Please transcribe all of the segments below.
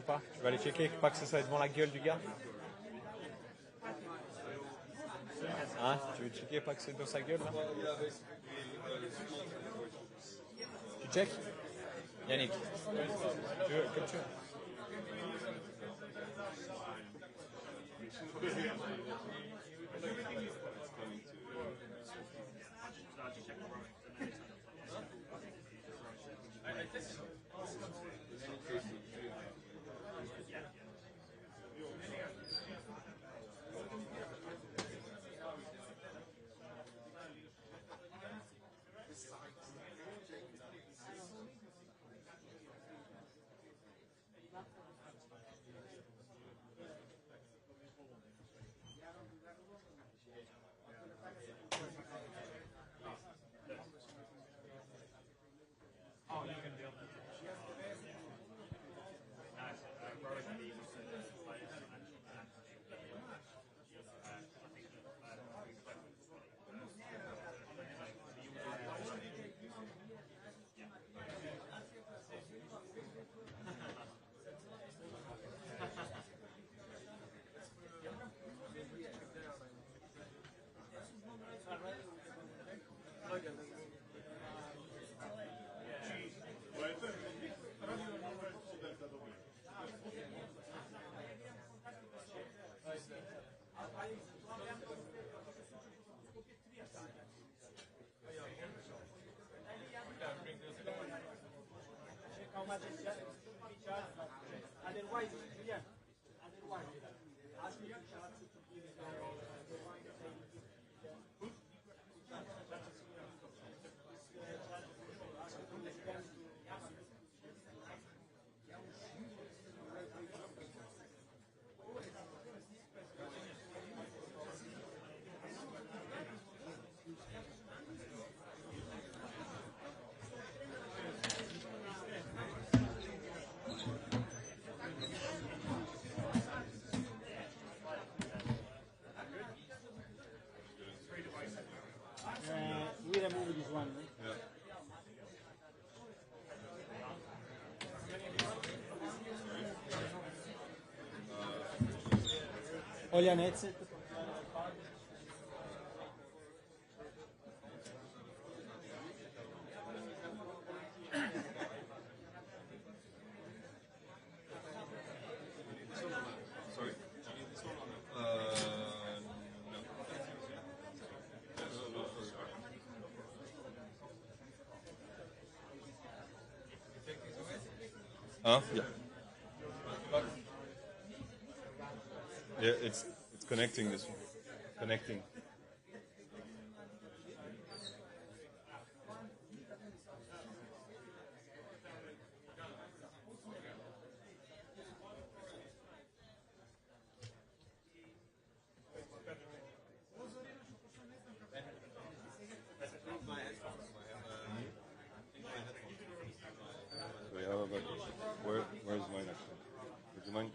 ou pas? Tu vas aller checker, pas que ça soit devant la gueule du gars. Hein? Tu veux checker, pas que c'est dans sa gueule là? Tu check? Yannick. Tu veux, comme tu veux. We remove this one. Yeah. Olha headset. Sorry? No. Yeah. Yeah, it's connecting this one. Connecting. Yeah, but where's mine actually? Would you mind?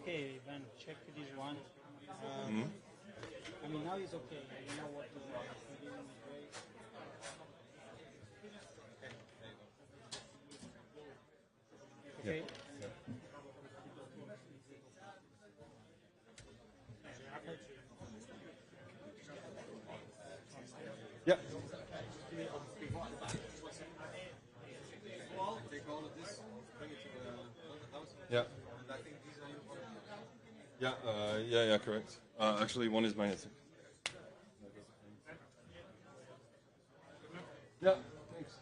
Okay, then check this one. I mean, now it's okay. You know what to do. Okay. Yeah. Take all of this, bring it to the house. Yeah. And I think these are your problems. Yeah, correct. Actually, one is mine, I think. Yeah, thanks.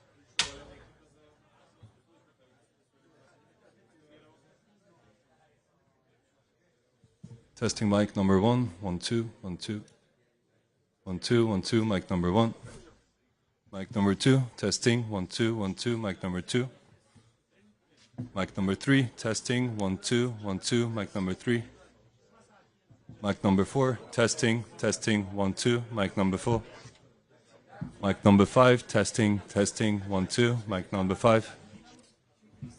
Testing mic number 1, 1, 2, 1, 2. 1, 2, 1, 2, mic number 1. Mic number 2, testing, 1, 2, 1, 2, mic number 2. Mic number 3, testing, 1, 2, 1, 2, mic number 3. Mic number 4, testing, testing, 1, 2, mic number 4. Mic number 5, testing, testing, 1, 2, mic number 5.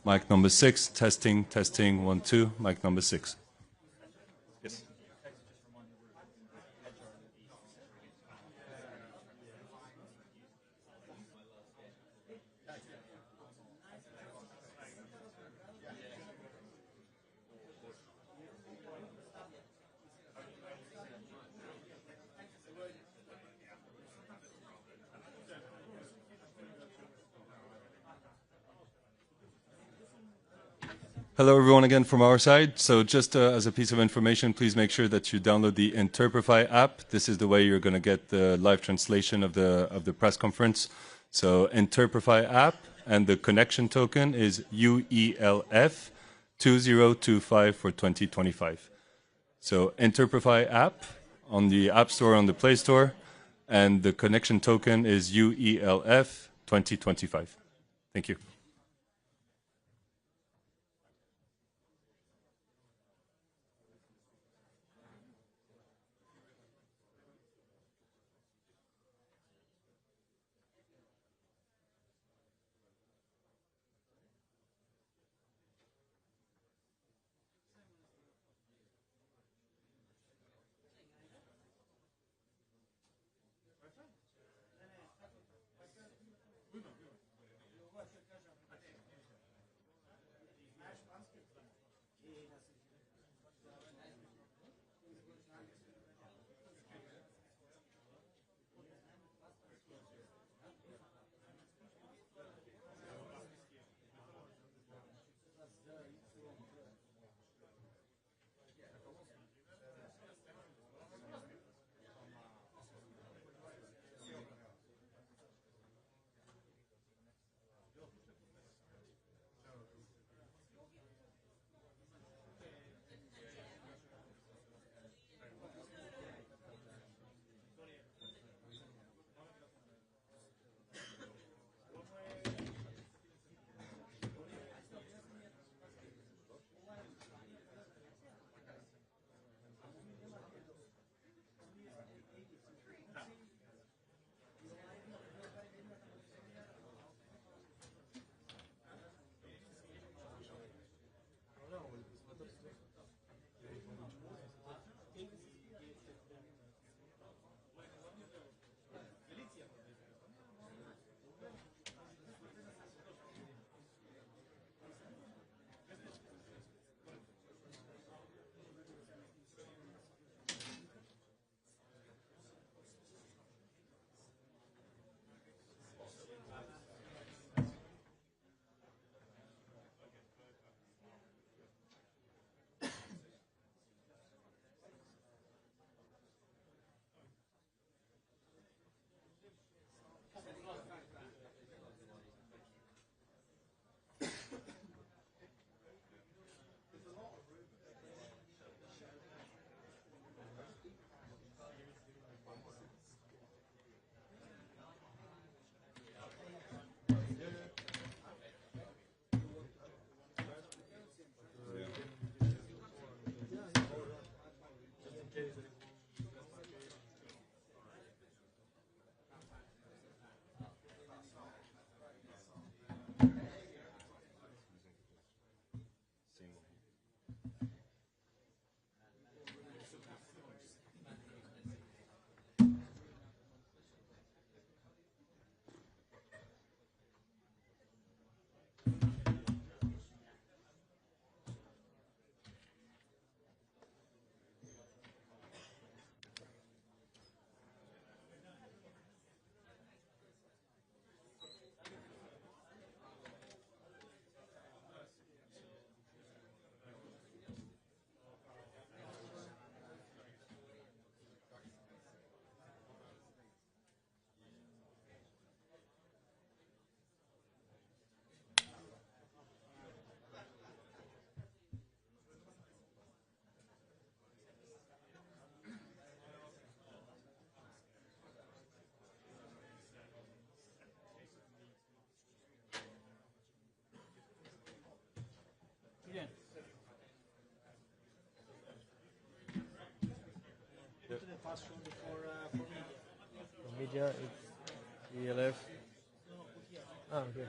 Mic number 6, testing, testing, 1, 2, mic number 6. Yes. Hello everyone again from our side. So just as a piece of information, please make sure that you download the Interprify app. This is the way you're going to get the live translation of the press conference. So Interprify app, and the connection token is UELF 2025 for 2025. So Interprify app on the App Store, on the Play Store, and the connection token is UELF 2025. Thank you. Media, ELF. Ah, okay.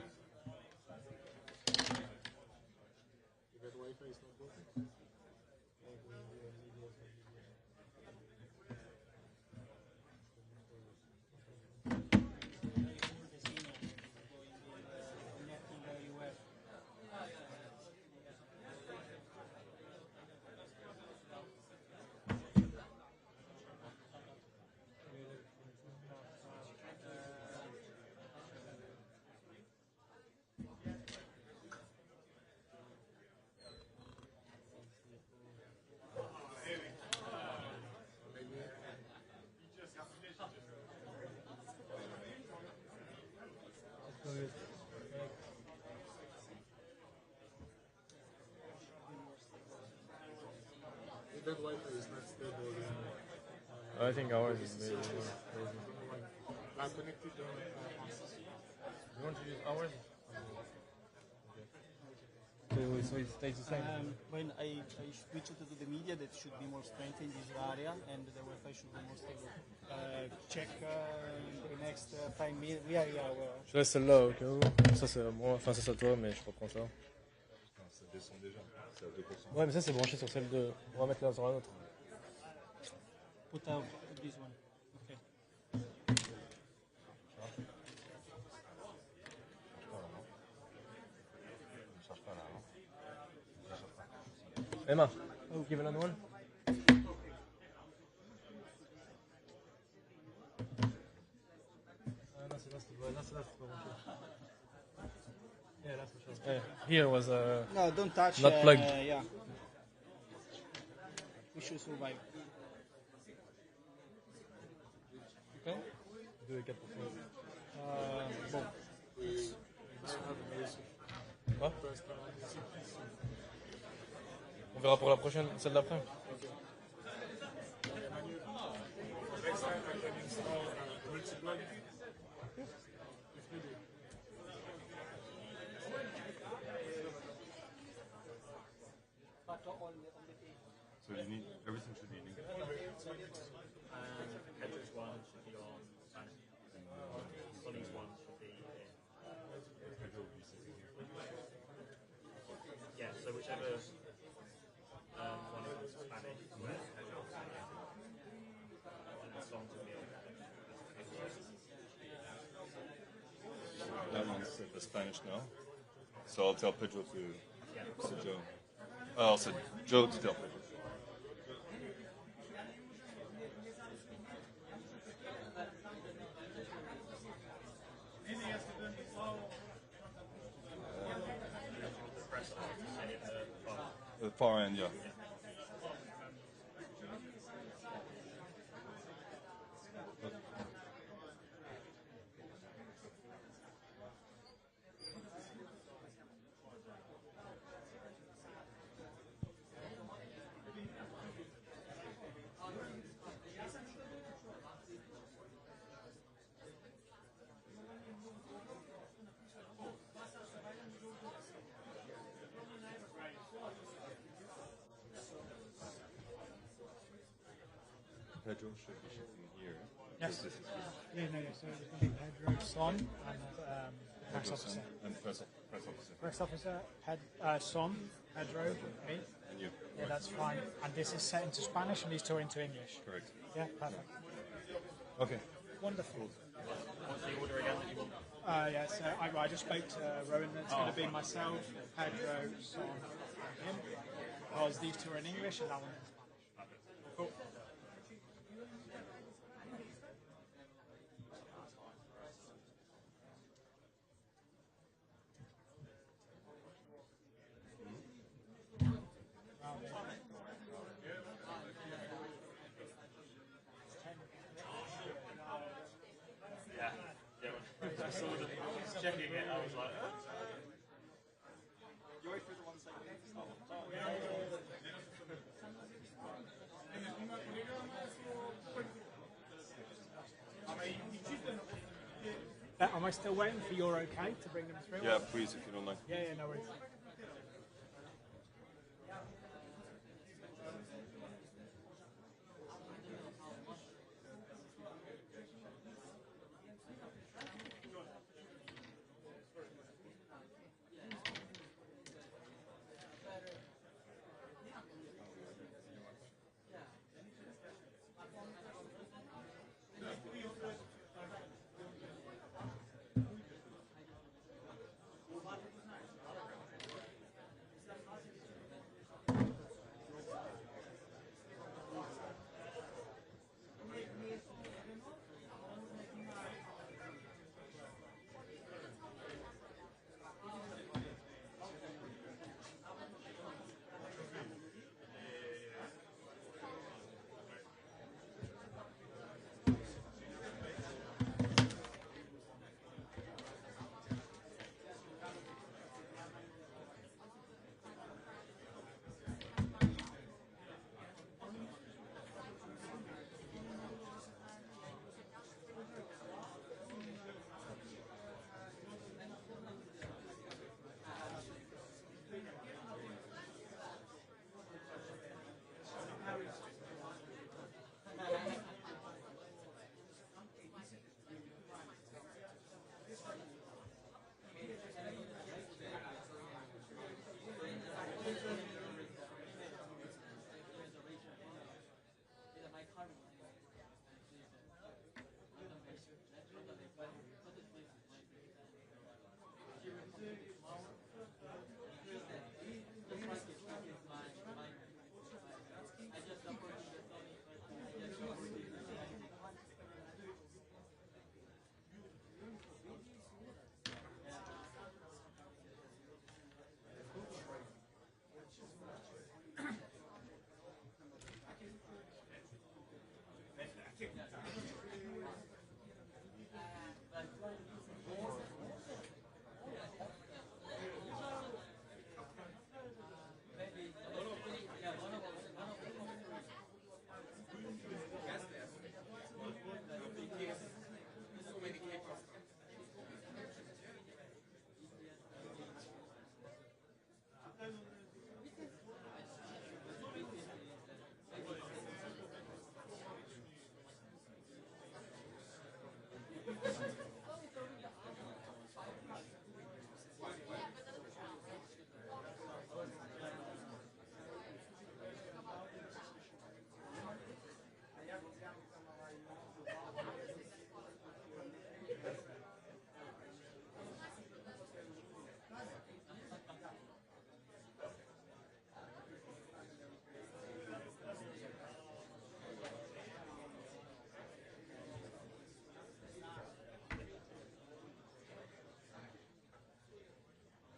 That Wi-Fi is not stable. I think ours is maybe crazy. I'm connected on. You want to use ours? So it stays the same. When I switch it to the media, that should be more strength in this area, and the Wi-Fi should be more stable. Check the next 5 minutes. We are Je laisse celle-là au cas où. Ça c'est à moi, enfin ça c'est à toi, mais je reprends ça. Ça descend déjà, c'est à 2%. Ouais, mais ça c'est branché sur celle de. On va mettre l'un sur la nôtre. put out this one. Okay. Emma, give another one. Non, c'est là, c'est pas branché. Yeah, that's for sure. Yeah, here was No, don't touch. Not plugged. Yeah. We should survive. okay. Do it, get the phone. Bon. Quoi? On verra pour la prochaine, celle d'après. Next time I can install multi-plug. So you need everything should be in English. Pedro's one should be on Spanish. Sonny's one should be in. Yeah, so whichever one is Spanish, where Pedro's and the song to be That one's the Spanish now. So I'll tell Pedro to Joe. I'll say Joe to tell Pedro. The far end, yeah. Pedro should be shifting here. Yes. This is Yeah, no, so it's going to be Pedro, Son, and press officer. and press officer. Press officer, Son, Pedro, me. And you. Yeah, that's fine. And this is set into Spanish and these two into English. Correct. Yeah, perfect. Okay. Wonderful. what's the order again that you want? Yeah, so I just spoke to Rowan. It's going to be myself, Pedro, Son, and him. Because these two are in English and that one in Spanish. Cool. I saw them checking it, I was like, Am I still waiting for your okay to bring them through? Yeah, please, if you don't mind. Yeah, no worries.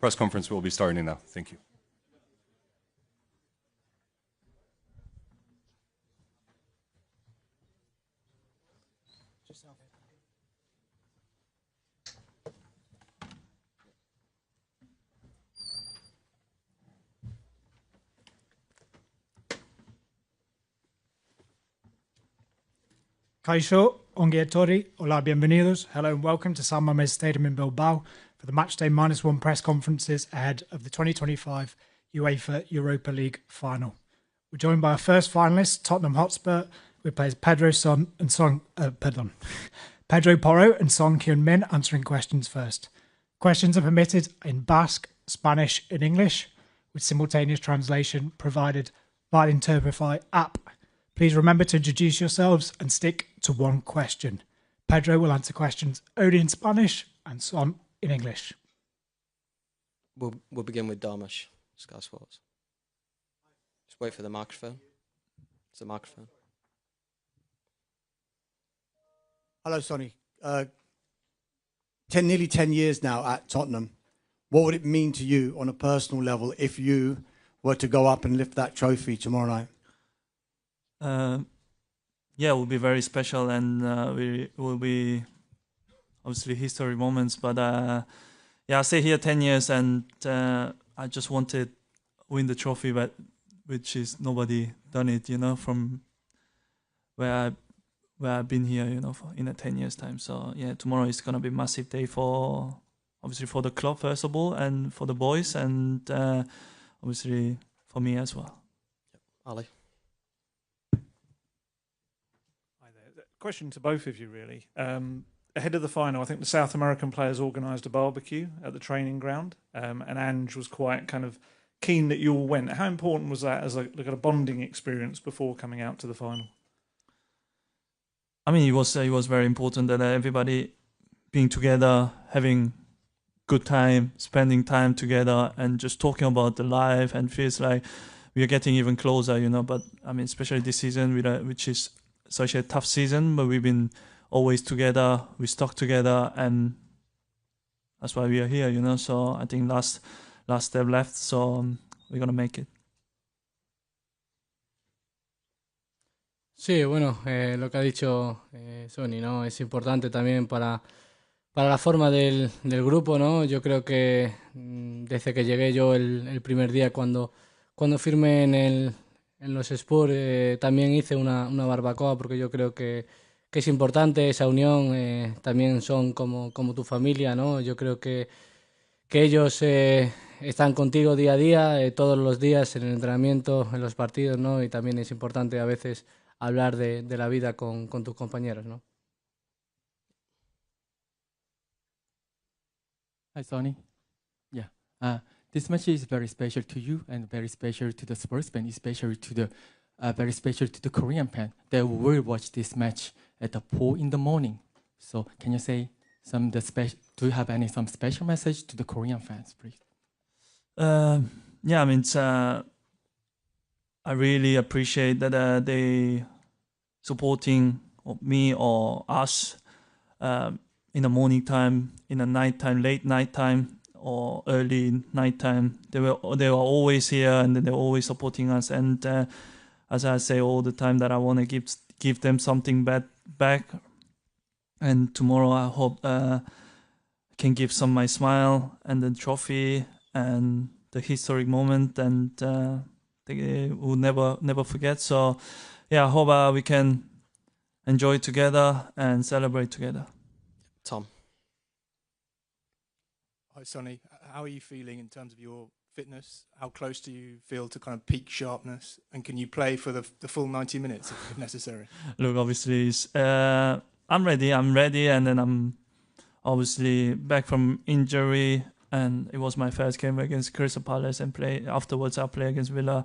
Press conference will be starting now. Thank you. Kaixo, ongi etorri, hola, bienvenidos. Hello and welcome to San Mamés Stadium in Bilbao for the Matchday -1 press conferences ahead of the 2025 UEFA Europa League Final. We're joined by our first finalists, Tottenham Hotspur, who plays Pedro Porro and Son Heung-min answering questions first. Questions are permitted in Basque, Spanish and English, with simultaneous translation provided by the Interprefy app. Please remember to introduce yourselves and stick to one question. Pedro will answer questions only in Spanish and Son in English. We'll begin with Darmash, Sky Sports. Just wait for the microphone. It's the microphone. Hello, Sonny. Nearly 10 years now at Tottenham. What would it mean to you on a personal level if you were to go up and lift that trophy tomorrow night? Yeah, it will be very special, and we will be obviously history moments. But yeah, I stay here 10 years, and I just wanted to win the trophy, but which is nobody done it, you know, from where I've been here, you know, in a 10 years time. So yeah, tomorrow is gonna be a massive day for obviously for the club first of all, and for the boys, and obviously for me as well. Ali. Question to both of you, really. Ahead of the final, I think the South American players organised a barbecue at the training ground, and Ange was quite kind of keen that you all went. How important was that as a bonding experience before coming out to the final? I mean, it was very important that everybody being together, having good time, spending time together, and just talking about the life, and feels like we are getting even closer, you know. But I mean, especially this season, which is such a tough season, but we've been always together, we stuck together, and that's why we are here, you know. So I think last step left, so we're gonna make it. Sí, bueno, lo que ha dicho Sonny, ¿no? Es importante también para la forma del grupo, ¿no? Yo creo que desde que llegué yo el primer día cuando firmé en los Spurs, también hice una barbacoa, porque yo creo que es importante esa unión. También son como tu familia, ¿no? Yo creo que ellos están contigo día a día, todos los días en el entrenamiento, en los partidos, ¿no? Y también es importante a veces hablar de la vida con tus compañeros, ¿no? Hi, Sonny. Yeah. This match is very special to you and very special to the Spurs fan, especially to the very special to the Korean fan that will watch this match at 4 in the morning. So can you say do you have some special message to the Korean fans, please? Yeah, I mean, I really appreciate that they supporting me or us in the morning time, in the night time, late night time, or early night time. They were always here, and they're always supporting us. And as I say all the time, that I want to give them something back. And tomorrow I hope I can give some my smile and the trophy and the historic moment, and they will never forget. So yeah, I hope we can enjoy together and celebrate together. Tom. Hi, Sonny. How are you feeling in terms of your fitness? How close do you feel to kind of peak sharpness? And can you play for the full 90 minutes if necessary? Look, obviously, I'm ready, and then I'm obviously back from injury, and it was my first game against Crystal Palace, and afterwards I play against Villa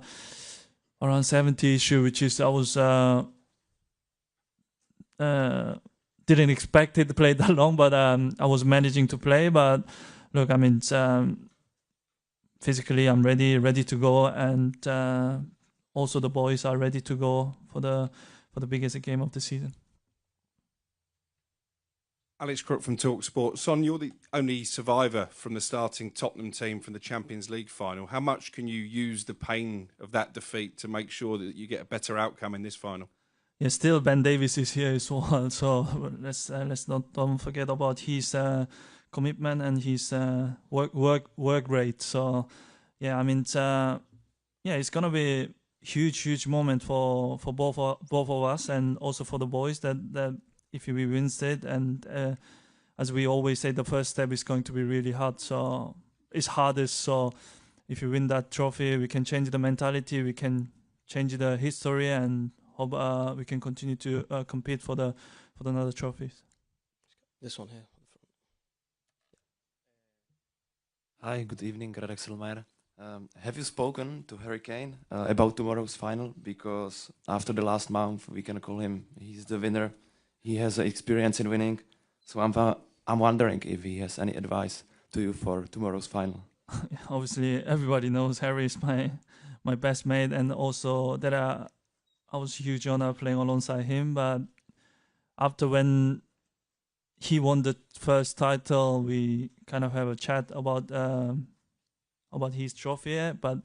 around 70 issue, which is I was didn't expect it to play that long, but I was managing to play. But look, I mean, physically I'm ready to go, and also the boys are ready to go for the biggest game of the season. Alex Crook from TalkSport. Son, you're the only survivor from the starting Tottenham team from the Champions League final. How much can you use the pain of that defeat to make sure that you get a better outcome in this final? Yeah, still Ben Davies is here as well, so let's not don't forget about his commitment and his work rate. So yeah, I mean, it's gonna be huge moment for both of us and also for the boys that if we win it, and as we always say, the first step is going to be really hard. So it's hardest. So if you win that trophy, we can change the mentality, we can change the history, and hope we can continue to compete for the another trophies. This one here. Hi, good evening, Radek Selmayr. Have you spoken to Harry Kane about tomorrow's final? Because after the last month, we can call him, he's the winner. He has experience in winning. So I'm wondering if he has any advice to you for tomorrow's final. Obviously, everybody knows Harry is my best mate, and also that I was a huge honor playing alongside him. But after when he won the first title, we kind of have a chat about his trophy. But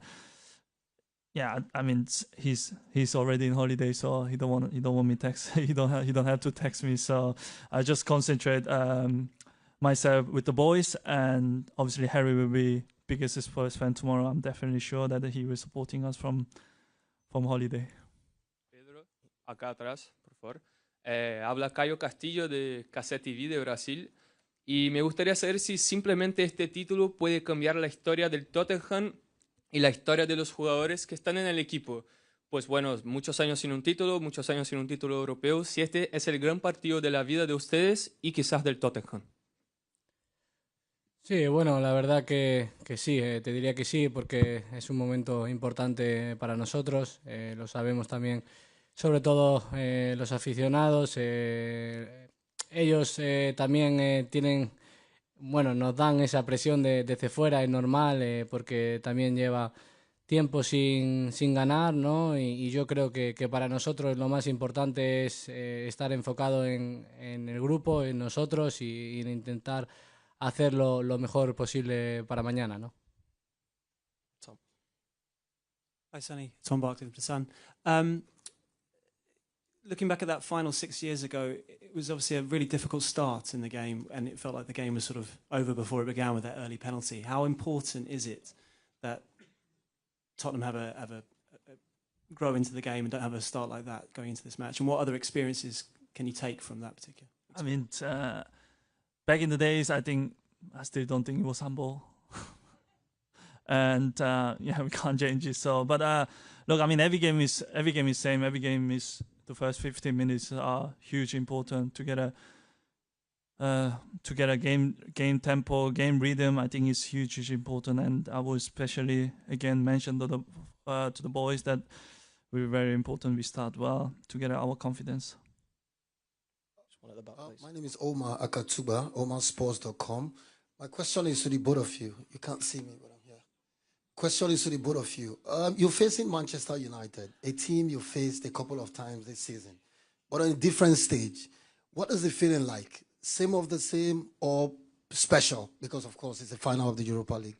yeah, I mean, he's already in holiday, so he don't want me text. he don't have to text me. So I just concentrate myself with the boys, and obviously Harry will be biggest Spurs fan tomorrow. I'm definitely sure that he will supporting us from holiday. Pedro, acá atrás, por favor. Habla Caio Castillo de Cacé TV de Brasil, y me gustaría saber si simplemente este título puede cambiar la historia del Tottenham y la historia de los jugadores que están en el equipo. Pues bueno, muchos años sin un título europeo, si este es el gran partido de la vida de ustedes y quizás del Tottenham. Sí, bueno, la verdad que sí, te diría que sí, porque es un momento importante para nosotros, lo sabemos también, sobre todo los aficionados, ellos también tienen, bueno, nos dan esa presión desde fuera, es normal, porque también lleva tiempo sin ganar, ¿no? Y yo creo que para nosotros lo más importante es estar enfocado en el grupo, en nosotros y en intentar hacerlo lo mejor posible para mañana, ¿no? Tom. Hi, Sonny. Tom Barkley from The Sun. Looking back at that final 6 years ago, it was obviously a really difficult start in the game, and it felt like the game was sort of over before it began with that early penalty. How important is it that Tottenham have a grow into the game and don't have a start like that going into this match? And what other experiences can you take from that particular? I mean, back in the days, I still don't think it was humble. And yeah, we can't change it. So, but look, I mean, every game is same. Every game is the first 15 minutes are huge, important to get a game tempo, game rhythm. I think is huge, important. And I will especially again mention to the boys that we're very important. We start well to get our confidence. My name is Omar Akatuba, omarsports.com. My question is to the both of you. You can't see me, but I'm here. Question is to the both of you. You're facing Manchester United, a team you faced a couple of times this season, but on a different stage. What is the feeling like? Same of the same or special? Because, of course, it's the final of the Europa League.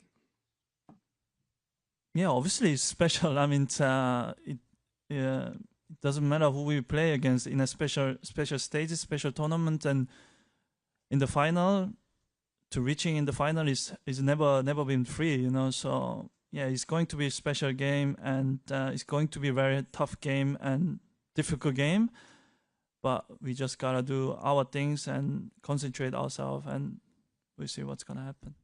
Yeah, obviously it's special. I mean, it doesn't matter who we play against in a special stage, special tournament, and in the final, to reaching in the final is never been free, you know. So yeah, it's going to be a special game, and it's going to be a very tough game and difficult game. But we just gotta do our things and concentrate ourselves, and we'll see what's gonna happen.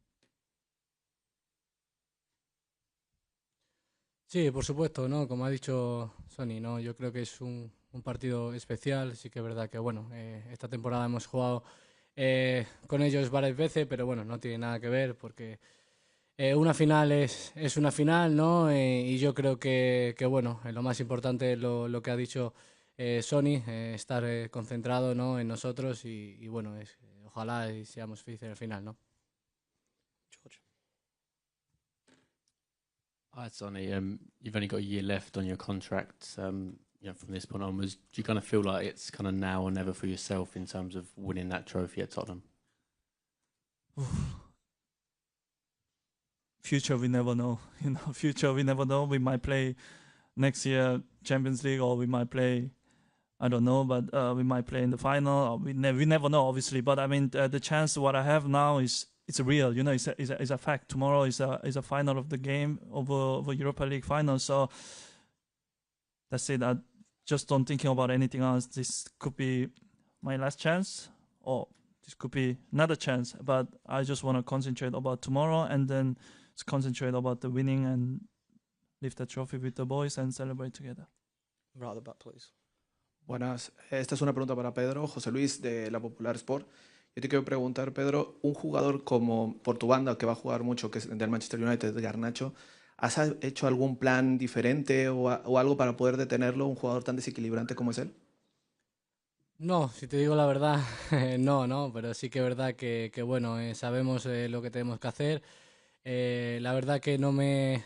Sí, por supuesto, ¿no? Como ha dicho Sonny, ¿no? Yo creo que es un partido especial. Sí que es verdad que, bueno, esta temporada hemos jugado con ellos varias veces, pero bueno, no tiene nada que ver porque una final es una final, ¿no? Y yo creo que bueno, lo más importante es lo que ha dicho Sonny, estar concentrado, ¿no? En nosotros y bueno, ojalá y seamos felices en el final, ¿no? Hi, Sonny. You've only got a year left on your contract. from this point onwards, do you kind of feel like it's kind of now or never for yourself in terms of winning that trophy at Tottenham? Future we never know. Future we never know. We might play next year Champions League, or we might play, I don't know, but we might play in the final. Or we never know, obviously. But I mean, the chance what I have now is it's real. It's a fact. Tomorrow is a final of the game over Europa League Final. So that's it. I just don't thinking about anything else. This could be my last chance, or this could be another chance. But I just want to concentrate about tomorrow, and then concentrate about the winning and lift the trophy with the boys and celebrate together. Right at the back, please. Buenas, esta es una pregunta para Pedro, José Luis de La Popular Sport. Yo te quiero preguntar, Pedro, un jugador como por tu banda, que va a jugar mucho, que es del Manchester United, Garnacho, ¿has hecho algún plan diferente o algo para poder detenerlo, un jugador tan desequilibrante como es él? No, si te digo la verdad, no, pero sí que es verdad que bueno, sabemos lo que tenemos que hacer. La verdad que no me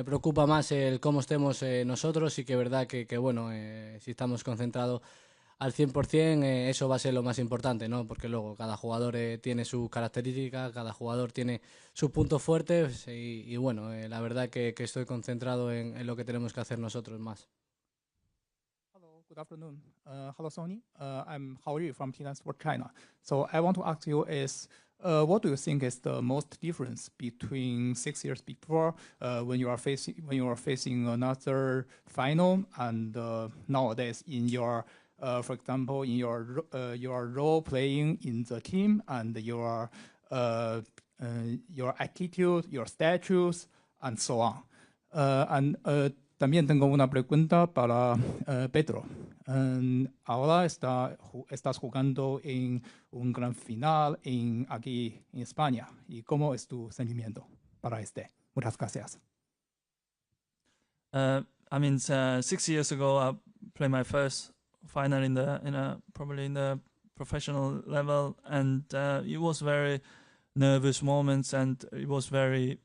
preocupa más el cómo estemos nosotros, y que es verdad que bueno, si estamos concentrados al 100%, eso va a ser lo más importante, ¿no? Porque luego cada jugador tiene sus características, cada jugador tiene sus puntos fuertes, y bueno, la verdad que estoy concentrado en lo que tenemos que hacer nosotros más. Hello, good afternoon. Hello, Sony. I'm Haori from P9 Sport China. So I want to ask you what do you think is the most difference between 6 years before, when you are facing another final, and nowadays in your, for example, in your role playing in the team, and your attitude, your statues, and so on. También tengo una pregunta para Pedro. Ahora estás jugando en un gran final aquí en España. ¿Y cómo es tu sentimiento para este? Muchas gracias. I mean, 6 years ago, I played my first final probably in the professional level, and it was very nervous moments, and it was very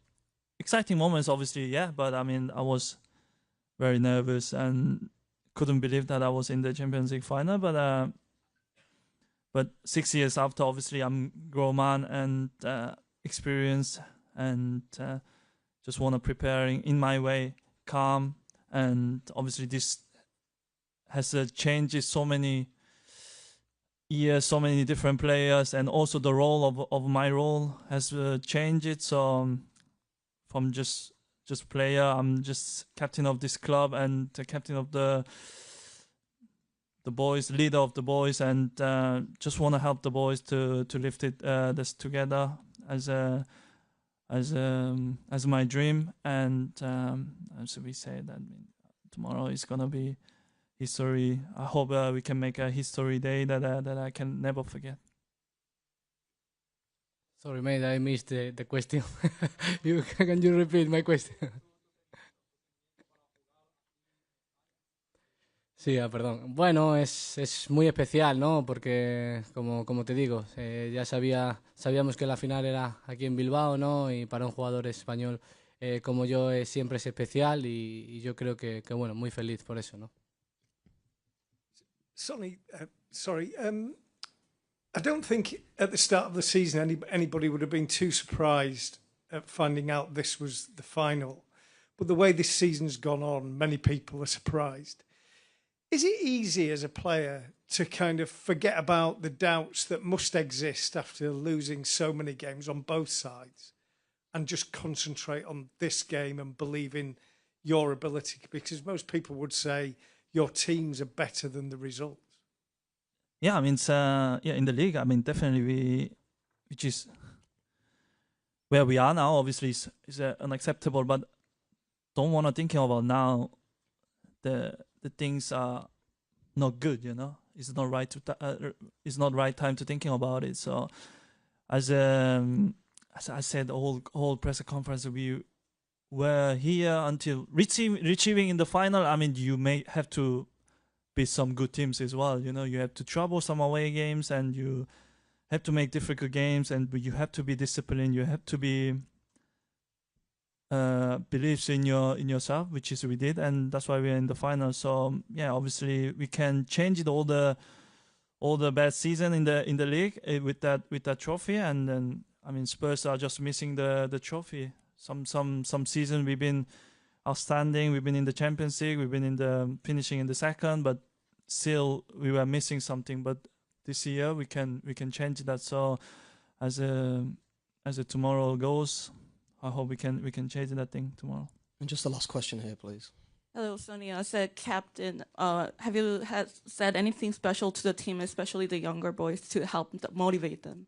exciting moments, obviously, yeah. But I mean, I was very nervous and couldn't believe that I was in the Champions League final. But 6 years after, obviously, I'm grown man and experienced, and just want to prepare in my way, calm. And obviously, this has changed so many years, so many different players, and also the role of my role has changed. So from just player, I'm just captain of this club and the captain of the boys, leader of the boys, and just want to help the boys to lift it this together as my dream. And as we say, that tomorrow is gonna be history. I hope we can make a history day that I can never forget. Sorry, mate, I missed the question. Can you repeat my question? Sí, perdón. Bueno, es muy especial, ¿no? Porque, como te digo, ya sabíamos que la final era aquí en Bilbao, ¿no? Y para un jugador español como yo siempre es especial, y yo creo que bueno, muy feliz por eso, ¿no? Sonny, sorry. I don't think at the start of the season anybody would have been too surprised at finding out this was the final. But the way this season's gone on, many people are surprised. Is it easy as a player to kind of forget about the doubts that must exist after losing so many games on both sides, and just concentrate on this game and believe in your ability? Because most people would say your teams are better than the results. Yeah, I mean, in the league, I mean, definitely which is where we are now, obviously is unacceptable, but don't want to thinking about now the things are not good, you know. It's not right it's not right time to thinking about it. So as I said, the whole press conference, we were here until reaching in the final. I mean, you may have to beat some good teams as well. You know, you have to trouble some away games, and you have to make difficult games, and you have to be disciplined. You have to be believes in yourself, which is we did, and that's why we're in the final. So yeah, obviously we can change it all the bad season in the league with that trophy, and then I mean Spurs are just missing the trophy. Some season we've been outstanding. We've been in the Champions League. We've been in the finishing in the second, but still we were missing something. But this year we can change that. So as a tomorrow goes, I hope we can change that thing tomorrow. And just the last question here, please. Hello, Sonia. As a captain, have you said anything special to the team, especially the younger boys, to help motivate them?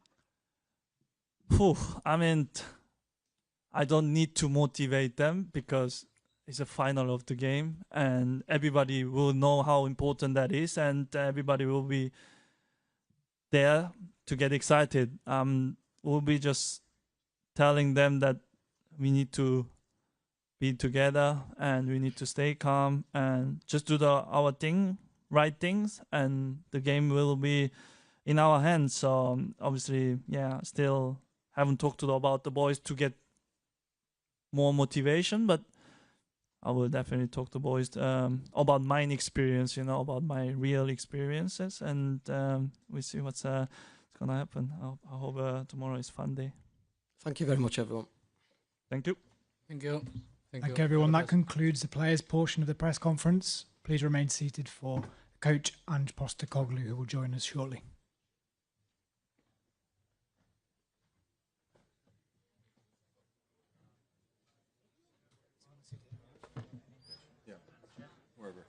I mean, I don't need to motivate them because it's a final of the game, and everybody will know how important that is, and everybody will be there to get excited. We'll be just telling them that we need to be together and we need to stay calm and just do our right things, and the game will be in our hands. So obviously, yeah, still haven't talked about the boys to get more motivation, but I will definitely talk to boys about my experience, about my real experiences, and we see what's gonna happen. I hope tomorrow is a fun day. Thank you very much, everyone. Thank you. Thank you. Thank you, everyone. That concludes the players' portion of the press conference. Please remain seated for Coach Ange Postecoglou, who will join us shortly. Yeah, wherever.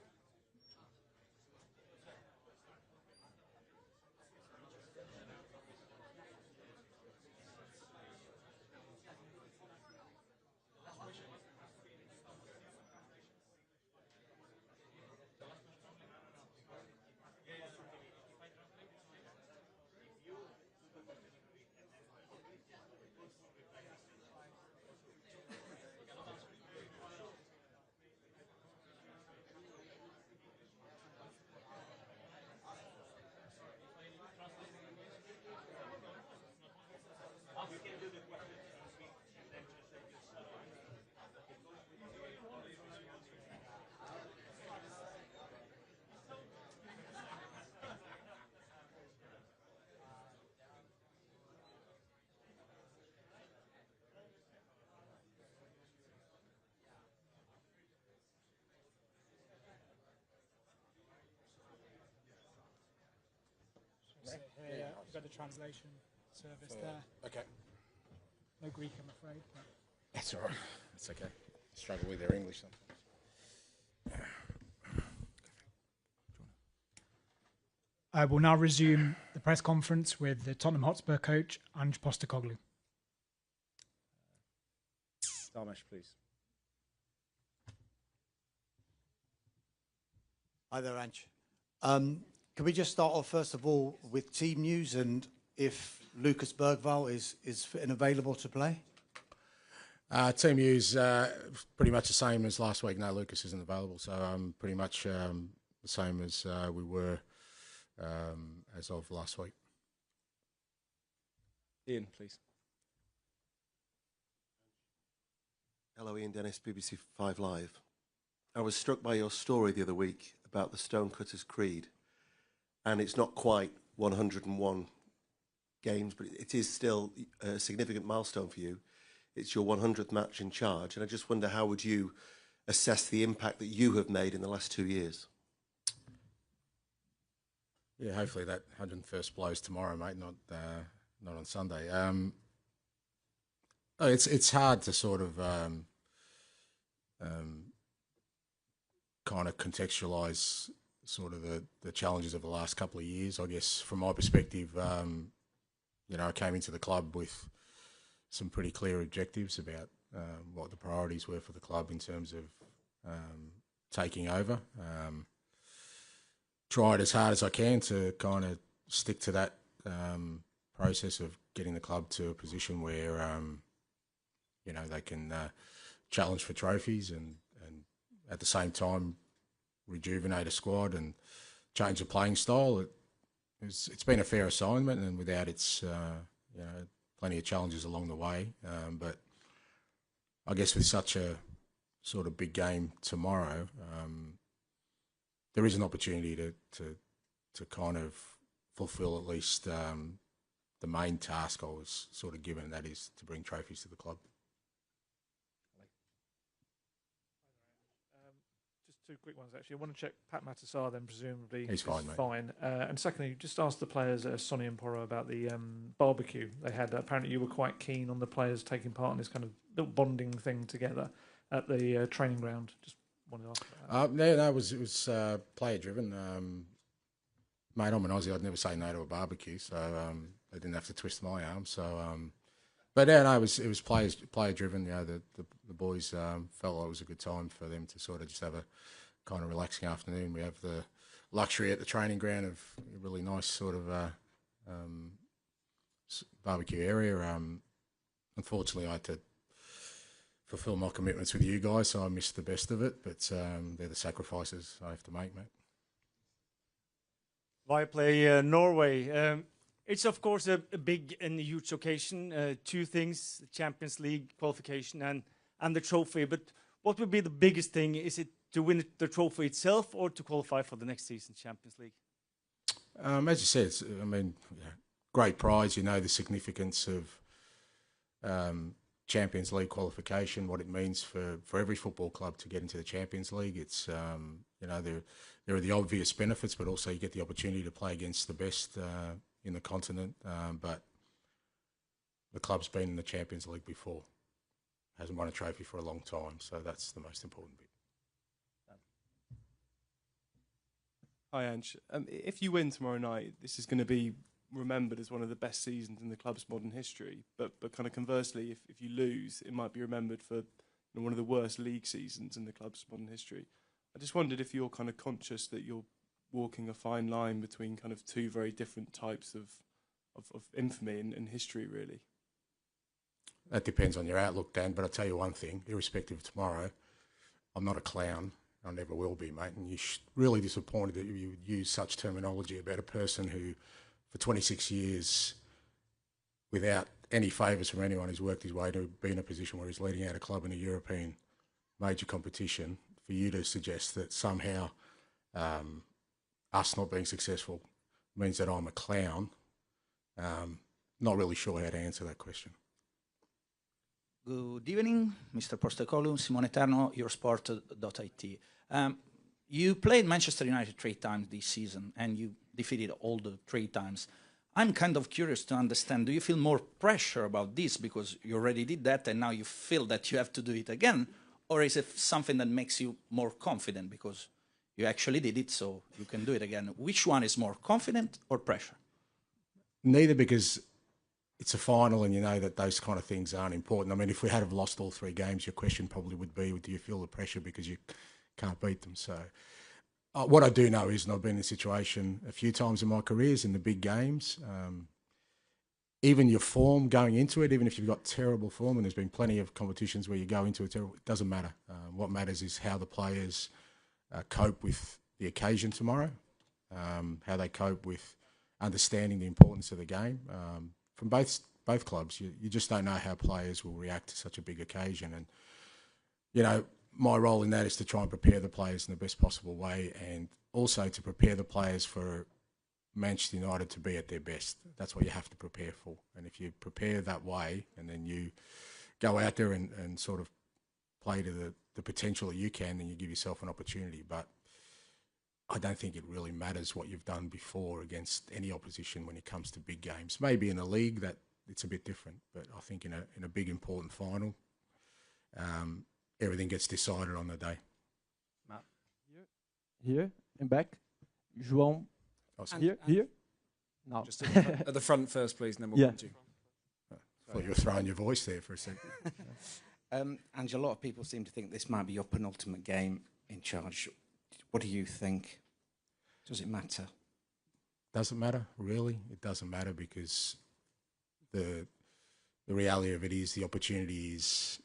Here, you've got the translation service there. Okay. No Greek, I'm afraid. But. That's all right. It's okay. Struggle with their English sometimes. I will now resume the press conference with the Tottenham Hotspur coach, Ange Postecoglou. Dalmash, please. Hi there, Ange. Can we just start off, first of all, with team news and if Lucas Bergvall is fit and available to play? Team news, pretty much the same as last week. No, Lucas isn't available, so pretty much the same as we were as of last week. Ian, please. Hello, Ian Dennis, BBC 5 Live. I was struck by your story the other week about the Stonecutter's Creed. And it's not quite 101 games, but it is still a significant milestone for you. It's your 100th match in charge, and I just wonder, how would you assess the impact that you have made in the last 2 years? Yeah, hopefully that 101st blows tomorrow, mate, not on Sunday. It's hard to sort of kind of contextualise sort of the challenges of the last couple of years. I guess from my perspective, I came into the club with some pretty clear objectives about what the priorities were for the club in terms of taking over. Tried as hard as I can to kind of stick to that process of getting the club to a position where, they can challenge for trophies and at the same time rejuvenate a squad and change the playing style. It's been a fair assignment, and without its plenty of challenges along the way. But I guess with such a sort of big game tomorrow, there is an opportunity to kind of fulfil at least the main task I was sort of given, that is to bring trophies to the club. Just two quick ones, actually. I want to check Pat Matasar, then presumably He's fine, mate. fine. And secondly, just ask the players, Sonny and Porro, about the barbecue they had. Apparently you were quite keen on the players taking part in this kind of little bonding thing together at the training ground. Just wanted to ask about that. No, it was player driven. Mate, I'm an Aussie. I'd never say no to a barbecue, so they didn't have to twist my arm. So, but yeah, no, it was player driven. You know, the boys felt like it was a good time for them to sort of just have a kind of relaxing afternoon. We have the luxury at the training ground of a really nice sort of barbecue area. Unfortunately, I had to fulfil my commitments with you guys, so I missed the best of it. But they're the sacrifices I have to make, mate. Viaplay Norway. It's of course a big and huge occasion. Two things: the Champions League qualification and the trophy. But what would be the biggest thing? Is it to win the trophy itself, or to qualify for the next season's Champions League? As you said, great prize. You know the significance of Champions League qualification, what it means for every football club to get into the Champions League. It's there are the obvious benefits, but also you get the opportunity to play against the best in the continent. But the club's been in the Champions League before, hasn't won a trophy for a long time, so that's the most important bit. Hi, Ange. If you win tomorrow night, this is going to be remembered as one of the best seasons in the club's modern history. But kind of conversely, if you lose, it might be remembered for one of the worst league seasons in the club's modern history. I just wondered if you're kind of conscious that you're walking a fine line between kind of two very different types of infamy and history, really. That depends on your outlook, Dan, but I'll tell you one thing, irrespective of tomorrow, I'm not a clown. I never will be, mate. And you're really disappointed that you would use such terminology about a person who, for 26 years, without any favours from anyone, has worked his way to be in a position where he's leading out a club in a European major competition. For you to suggest that somehow us not being successful means that I'm a clown, not really sure how to answer that question. Good evening, Mr. Postecoglou, Simone Eterno, Eurosport.it. You played Manchester United 3 times this season, and you defeated all the 3 times. I'm kind of curious to understand, do you feel more pressure about this because you already did that and now you feel that you have to do it again? Or is it something that makes you more confident because you actually did it, so you can do it again? Which one is more, confident or pressure? Neither, because it's a final and you know that those kind of things aren't important. I mean, if we had have lost all 3 games, your question probably would be, do you feel the pressure because you can't beat them? So what I do know is, and I've been in a situation a few times in my careers in the big games, even your form going into it, even if you've got terrible form, and there's been plenty of competitions where you go into it terrible, it doesn't matter. What matters is how the players cope with the occasion tomorrow, how they cope with understanding the importance of the game. From both clubs, you just don't know how players will react to such a big occasion. And, you know, my role in that is to try and prepare the players in the best possible way, and also to prepare the players for Manchester United to be at their best. That's what you have to prepare for. And if you prepare that way and then you go out there and sort of play to the potential that you can, then you give yourself an opportunity. But I don't think it really matters what you've done before against any opposition when it comes to big games. Maybe in a league that it's a bit different, but I think in a big important final, everything gets decided on the day. Matt. Here, in back. João. Here? No. Just at the front first, please, and then we'll come to you. I thought you were throwing your voice there for a second. Ange, a lot of people seem to think this might be your penultimate game in charge. What do you think? Does it matter? Doesn't matter, really. It doesn't matter because the reality of it is the opportunity is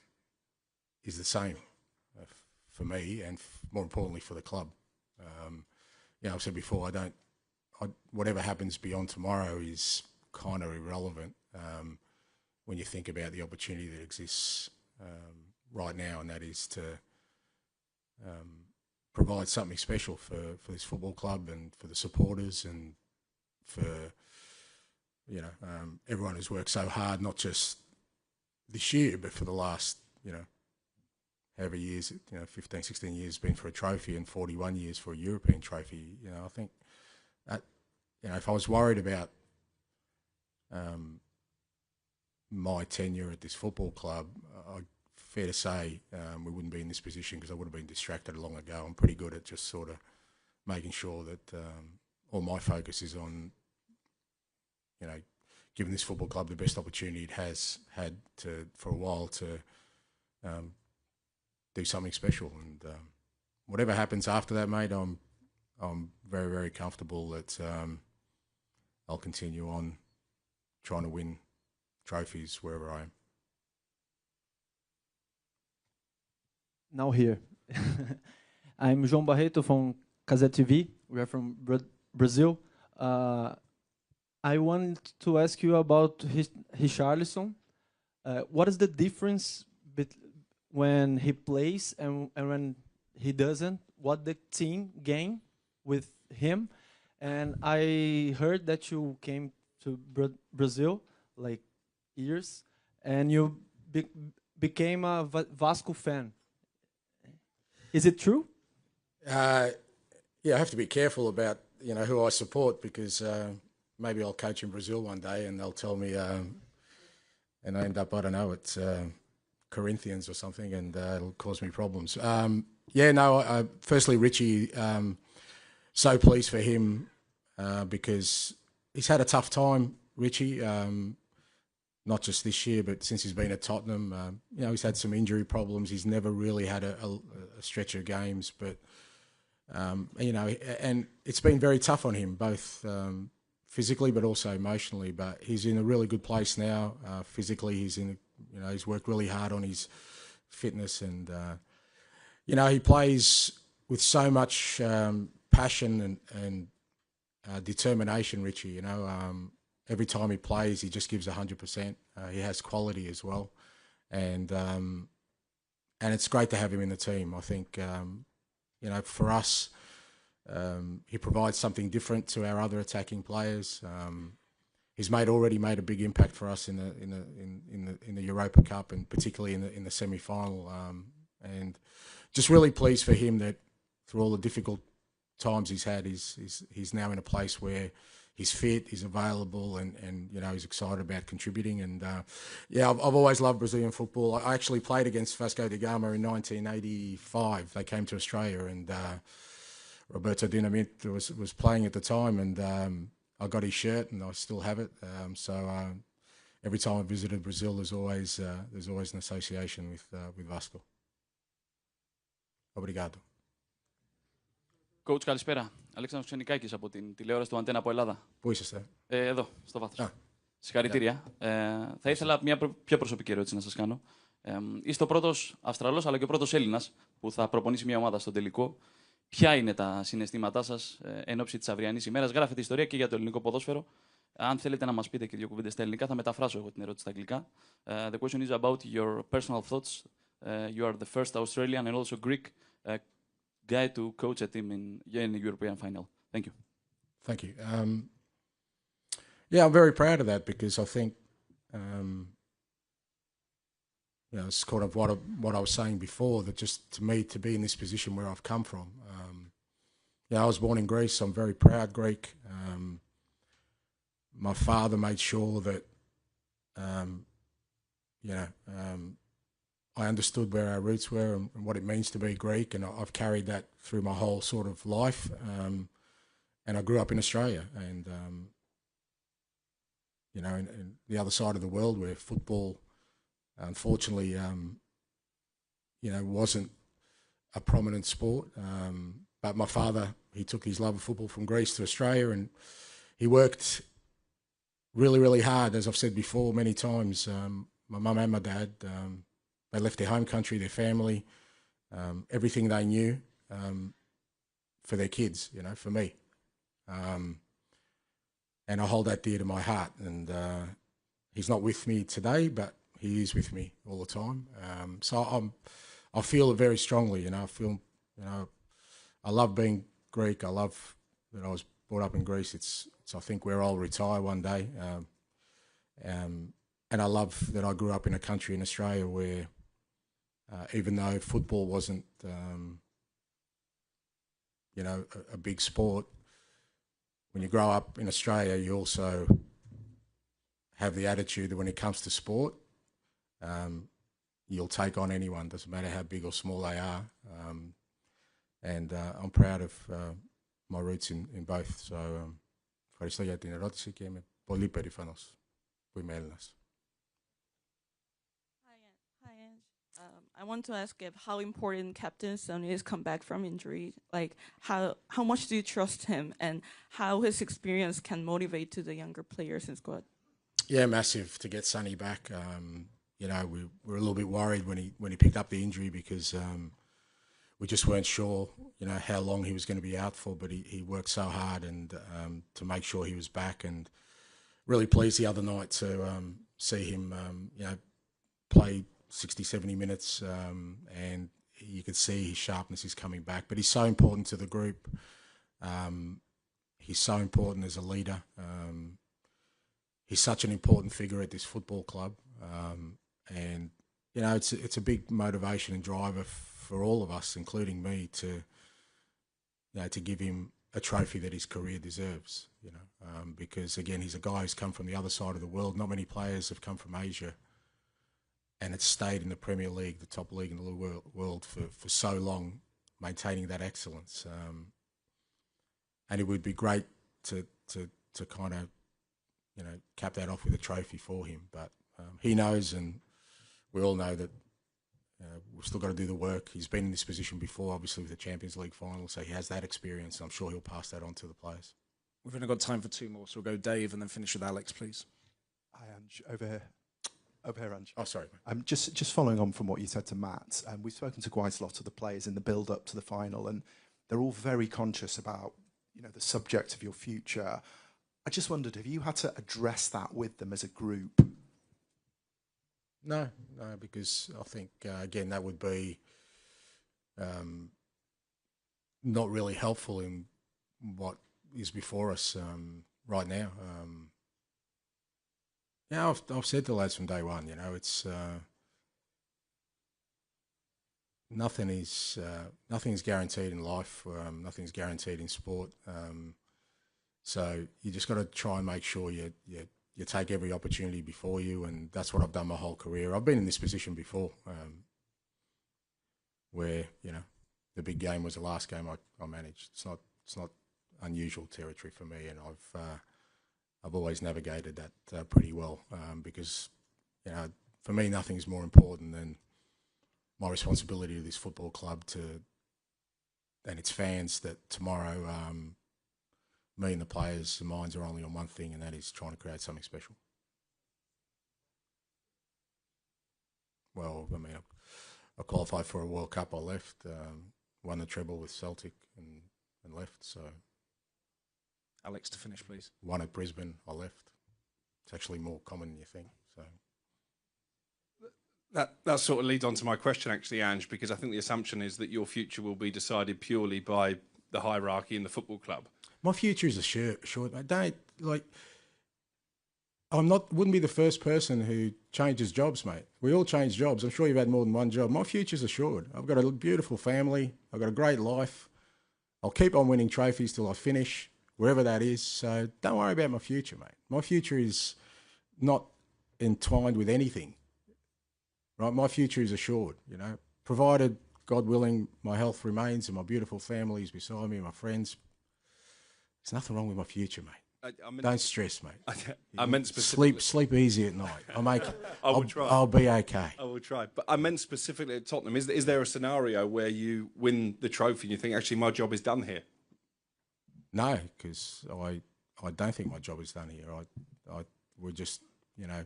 the same for me and more importantly for the club. You know, I've said before, whatever happens beyond tomorrow is kind of irrelevant when you think about the opportunity that exists right now, and that is to provide something special for this football club and for the supporters and for everyone who's worked so hard, not just this year, but for the last however years, 15, 16 years been for a trophy and 41 years for a European trophy. I think that if I was worried about my tenure at this football club, fair to say we wouldn't be in this position because I would have been distracted long ago. I'm pretty good at just sort of making sure that all my focus is on, giving this football club the best opportunity it has had for a while to do something special. And whatever happens after that, mate, I'm very, very comfortable that I'll continue on trying to win trophies wherever I am. Now here. I'm João Barreto from Casé TV. We are from Brazil. I want to ask you about Richarlison. What is the difference when he plays and when he doesn't? What the team gain with him? And I heard that you came to Brazil like years, and you became a Vasco fan. Is it true? Yeah, I have to be careful about who I support because maybe I'll coach in Brazil one day and they'll tell me, and I end up, I don't know, it's Corinthians or something, and it'll cause me problems. Firstly, Richie, so pleased for him because he's had a tough time, Richie, not just this year, but since he's been at Tottenham. He's had some injury problems. He's never really had a stretch of games, but, and it's been very tough on him, both physically but also emotionally. But he's in a really good place now. Physically, he's he's worked really hard on his fitness, and he plays with so much passion and determination. Richie, every time he plays, he just gives 100%. He has quality as well, and it's great to have him in the team. I think for us. He provides something different to our other attacking players. He's already made a big impact for us in the Europa Cup, and particularly in the semi-final. And just really pleased for him that through all the difficult times he's had, he's now in a place where he's fit, he's available, and he's excited about contributing. And I've always loved Brazilian football. I actually played against Vasco da Gama in 1985. They came to Australia, and Roberto Dinamite was playing at the time, and I got his shirt, and I still have it. Every time I visited Brazil, there's always an association with Vasco. Obrigado. Coach, καλησπέρα. Αλέξανδρος Ξενικάκης από την τηλεόραση του Αντένα από Ελλάδα. Πού είσαστε? Εδώ, στο βάθος. Συγχαρητήρια. Θα ήθελα μια πιο προσωπική ερώτηση να σας κάνω. Είστε ο πρώτος Αυστραλός, αλλά και ο πρώτος Έλληνας που θα προπονήσει μια ομάδα στον τελικό. Ποια είναι τα συναισθήματά σας εν ώψη της αυριανής ημέρας? Γράφετε ιστορία και για το ελληνικό ποδόσφαιρο. Αν θέλετε να μας πείτε και δύο κουβέντες στα ελληνικά, θα μεταφράσω εγώ την ερώτηση στα αγγλικά. The question is about your personal thoughts. You are the first Australian and also Greek guy to coach a team in the European final. Thank you. Thank you. I'm very proud of that because I think it's kind of what I was saying before, that just to me, to be in this position where I've come from. I was born in Greece. I'm very proud Greek. My father made sure that, I understood where our roots were and what it means to be Greek, and I've carried that through my whole sort of life. And I grew up in Australia, and in the other side of the world where football, unfortunately, wasn't a prominent sport. But my father, he took his love of football from Greece to Australia, and he worked really, really hard. As I've said before many times, my mum and my dad, they left their home country, their family, everything they knew for their kids, for me. And I hold that dear to my heart. And he's not with me today, but he is with me all the time. So I feel it very strongly. You know, I feel, you know, I love being Greek. I love that I was brought up in Greece. It's I think where I'll retire one day. And I love that I grew up in a country in Australia where, even though football wasn't, you know, a big sport, when you grow up in Australia, you also have the attitude that when it comes to sport, you'll take on anyone, doesn't matter how big or small they are. And I'm proud of my roots in both. So, ευχαριστώ για την ερώτηση και είμαι πολύ περήφανος που είμαι Έλληνας. Hi, Ange. I want to ask if how important Captain Sonny has come back from injury. Like, how much do you trust him, and how his experience can motivate to the younger players in squad? Yeah, massive to get Sonny back. You know, we were a little bit worried when he picked up the injury because we just weren't sure, you know, how long he was going to be out for. But he worked so hard and to make sure he was back, and really pleased the other night to see him, you know, play 60, 70 minutes, and you could see his sharpness is coming back. But he's so important to the group. He's so important as a leader. He's such an important figure at this football club. And, you know, it's a big motivation and driver for all of us, including me, to, you know, to give him a trophy that his career deserves, you know, because, again, he's a guy who's come from the other side of the world. Not many players have come from Asia and it's stayed in the Premier League, the top league in the world for so long, maintaining that excellence. And it would be great to kind of, you know, cap that off with a trophy for him. But he knows, and we all know that we've still got to do the work. He's been in this position before, obviously, with the Champions League final, so he has that experience, and I'm sure he'll pass that on to the players. We've only got time for two more, so we'll go Dave and then finish with Alex, please. Hi, Ange. Over here. Over here, Ange. Oh, sorry. Just following on from what you said to Matt, we've spoken to quite a lot of the players in the build-up to the final, and they're all very conscious about, you know, the subject of your future. I just wondered, have you had to address that with them as a group? No, because I think, again, that would be not really helpful in what is before us right now. Yeah, I've said to lads from day one, you know, it's nothing's guaranteed in life. Nothing's guaranteed in sport. So you just got to try and make sure you take every opportunity before you, and that's what I've done my whole career. I've been in this position before, where, you know, the big game was the last game I managed. It's not unusual territory for me, and I've always navigated that pretty well, because, you know, for me nothing's more important than my responsibility to this football club and its fans, that tomorrow me and the players' minds are only on one thing, and that is trying to create something special. Well, I mean, I qualified for a World Cup, I left, won the treble with Celtic and left, so. Alex, to finish, please. Won at Brisbane, I left. It's actually more common than you think, so. That sort of leads on to my question, actually, Ange, because I think the assumption is that your future will be decided purely by the hierarchy in the football club. My future is assured. Wouldn't be the first person who changes jobs, mate. We all change jobs. I'm sure you've had more than one job. My future's assured. I've got a beautiful family. I've got a great life. I'll keep on winning trophies till I finish, wherever that is. So don't worry about my future, mate. My future is not entwined with anything. Right? My future is assured, you know, provided, God willing, my health remains and my beautiful family is beside me and my friends. There's nothing wrong with my future, mate. Don't stress, mate. I meant specifically. Sleep easy at night. I will try. I'll be okay. I will try. But I meant specifically at Tottenham. Is there a scenario where you win the trophy and you think, actually, my job is done here? No, because I don't think my job is done here. We're just, you know,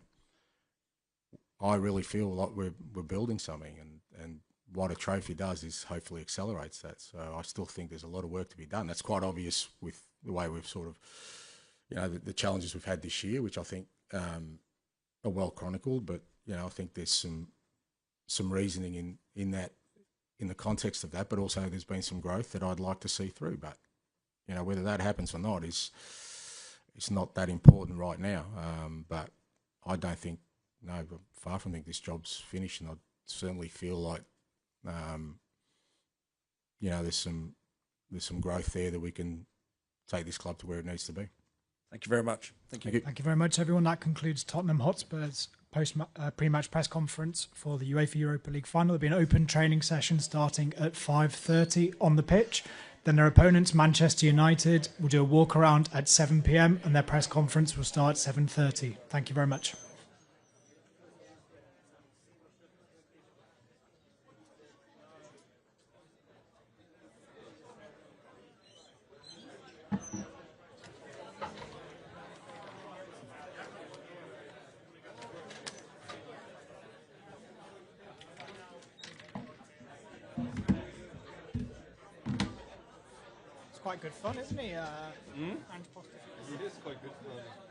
I really feel like we're building something, and what a trophy does is hopefully accelerates that. So I still think there's a lot of work to be done. That's quite obvious with the way we've sort of, you know, the challenges we've had this year, which I think are well chronicled. But, I think there's some reasoning in that, in the context of that, but also there's been some growth that I'd like to see through. But whether that happens or not it's not that important right now. But I don't think, no, far from think this job's finished, and I certainly feel like there's some growth there that we can take this club to where it needs to be. Thank you very much. Thank you. Thank you very much, everyone. That concludes Tottenham Hotspur's pre-match press conference for the UEFA Europa League Final. There'll be an open training session starting at 5:30 on the pitch. Then their opponents, Manchester United, will do a walk around at 7 p.m. and their press conference will start at 7:30. Thank you very much. Quite good fun, isn't he? Ange Postecoglou. It is quite good fun.